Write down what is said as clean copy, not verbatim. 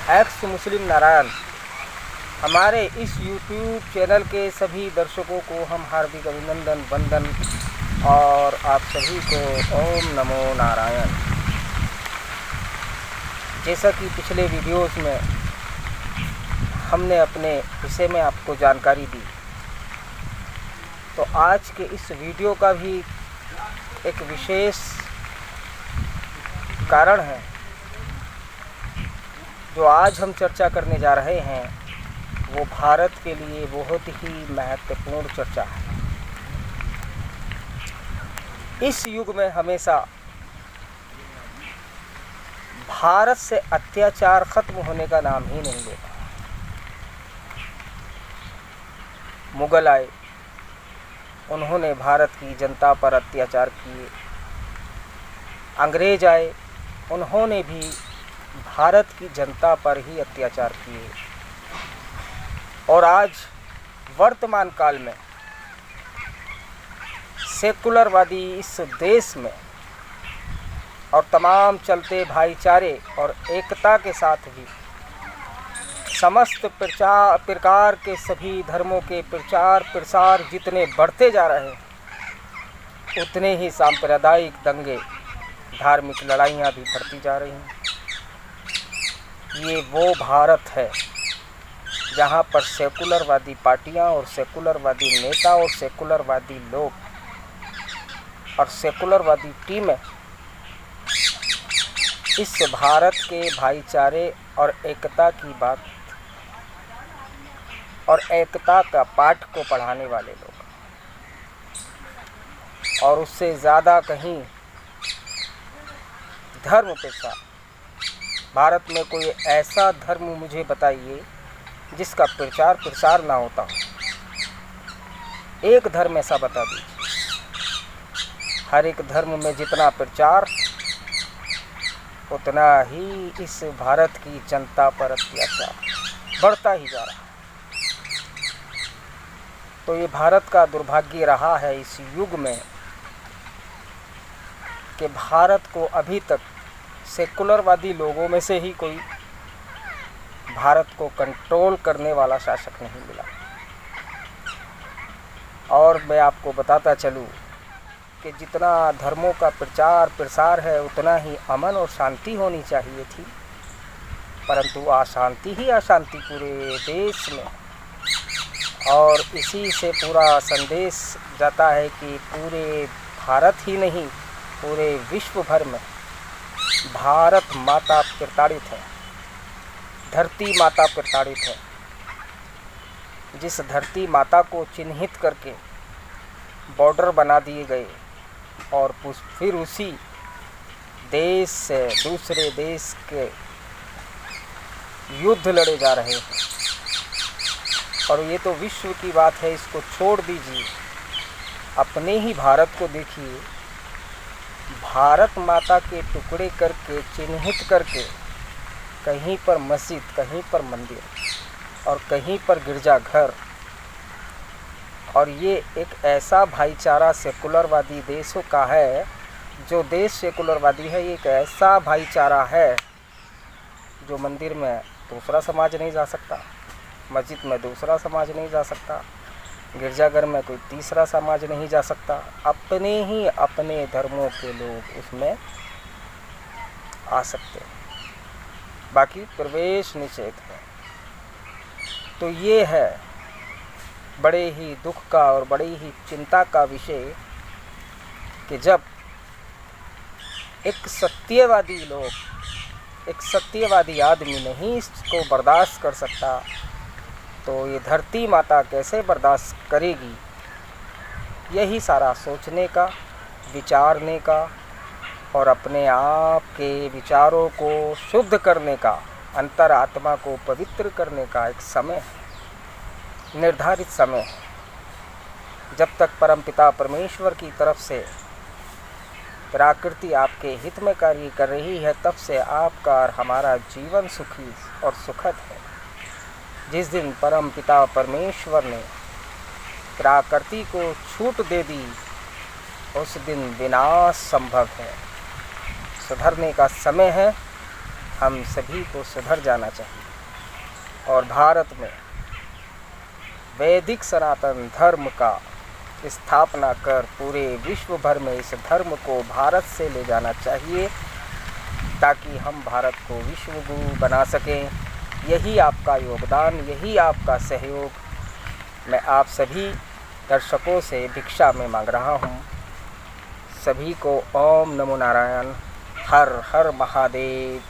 X मुस्लिम नारायण, हमारे इस YouTube channel के सभी दर्शकों को हम हार्दिक अभिनंदन वंदन और आप सभी को ओम नमो नारायण। जैसा कि पिछले वीडियोस में हमने अपने विषय में आपको जानकारी दी, तो आज के इस वीडियो का भी एक विशेष कारण है। जो आज हम चर्चा करने जा रहे हैं वो भारत के लिए बहुत ही महत्वपूर्ण चर्चा है। इस युग में हमेशा भारत से अत्याचार खत्म होने का नाम ही नहीं लेता। मुगल आए, उन्होंने भारत की जनता पर अत्याचार किए। अंग्रेज आए, उन्होंने भी भारत की जनता पर ही अत्याचार किए। और आज वर्तमान काल में सेकुलरवादी इस देश में और तमाम चलते भाईचारे और एकता के साथ भी समस्त प्रकार के सभी धर्मों के प्रचार प्रसार जितने बढ़ते जा रहे हैं, उतने ही सांप्रदायिक दंगे, धार्मिक लड़ाइयाँ भी बढ़ती जा रही हैं। ये वो भारत है जहाँ पर सेकुलरवादी पार्टियाँ और सेकुलरवादी नेता और सेकुलरवादी लोग और सेकुलरवादी टीमें इस भारत के भाईचारे और एकता की बात और एकता का पाठ को पढ़ाने वाले लोग, और उससे ज़्यादा कहीं धर्म प्रचार। भारत में कोई ऐसा धर्म मुझे बताइए जिसका प्रचार प्रसार ना होता हो। एक धर्म ऐसा बता दीजिए। हर एक धर्म में जितना प्रचार, उतना ही इस भारत की जनता पर अत्याचार बढ़ता ही जा रहा है। तो ये भारत का दुर्भाग्य रहा है इस युग में कि भारत को अभी तक सेकुलरवादी लोगों में से ही कोई भारत को कंट्रोल करने वाला शासक नहीं मिला। और मैं आपको बताता चलूँ कि जितना धर्मों का प्रचार प्रसार है, उतना ही अमन और शांति होनी चाहिए थी, परंतु अशांति ही अशांति पूरे देश में। और इसी से पूरा संदेश जाता है कि पूरे भारत ही नहीं, पूरे विश्व भर में भारत माता प्रताड़ित है, धरती माता प्रताड़ित है। जिस धरती माता को चिन्हित करके बॉर्डर बना दिए गए और फिर उसी देश से दूसरे देश के युद्ध लड़े जा रहे हैं। और ये तो विश्व की बात है, इसको छोड़ दीजिए, अपने ही भारत को देखिए। भारत माता के टुकड़े करके चिन्हित करके कहीं पर मस्जिद, कहीं पर मंदिर और कहीं पर गिरजाघर, और ये एक ऐसा भाईचारा सेकुलरवादी देशों का है। जो देश सेकुलरवादी है, ये एक ऐसा भाईचारा है जो मंदिर में दूसरा समाज नहीं जा सकता, मस्जिद में दूसरा समाज नहीं जा सकता, गिरजाघर में कोई तीसरा समाज नहीं जा सकता। अपने ही अपने धर्मों के लोग उसमें आ सकते हैं, बाकी प्रवेश निषेध है। तो ये है बड़े ही दुख का और बड़ी ही चिंता का विषय कि जब एक सत्यवादी आदमी नहीं इसको बर्दाश्त कर सकता, तो ये धरती माता कैसे बर्दाश्त करेगी। यही सारा सोचने का, विचारने का और अपने आप के विचारों को शुद्ध करने का, अंतरात्मा को पवित्र करने का एक समय है, निर्धारित समय है। जब तक परमपिता परमेश्वर की तरफ से प्रकृति आपके हित में कार्य कर रही है, तब से आपका और हमारा जीवन सुखी और सुखद है। जिस दिन परमपिता परमेश्वर ने प्रकृति को छूट दे दी, उस दिन विनाश संभव है। सुधरने का समय है, हम सभी को सुधर जाना चाहिए और भारत में वैदिक सनातन धर्म का स्थापना कर पूरे विश्व भर में इस धर्म को भारत से ले जाना चाहिए ताकि हम भारत को विश्व गुरु बना सकें। यही आपका योगदान, यही आपका सहयोग मैं आप सभी दर्शकों से भिक्षा में मांग रहा हूँ। सभी को ओम नमो नारायण, हर हर महादेव।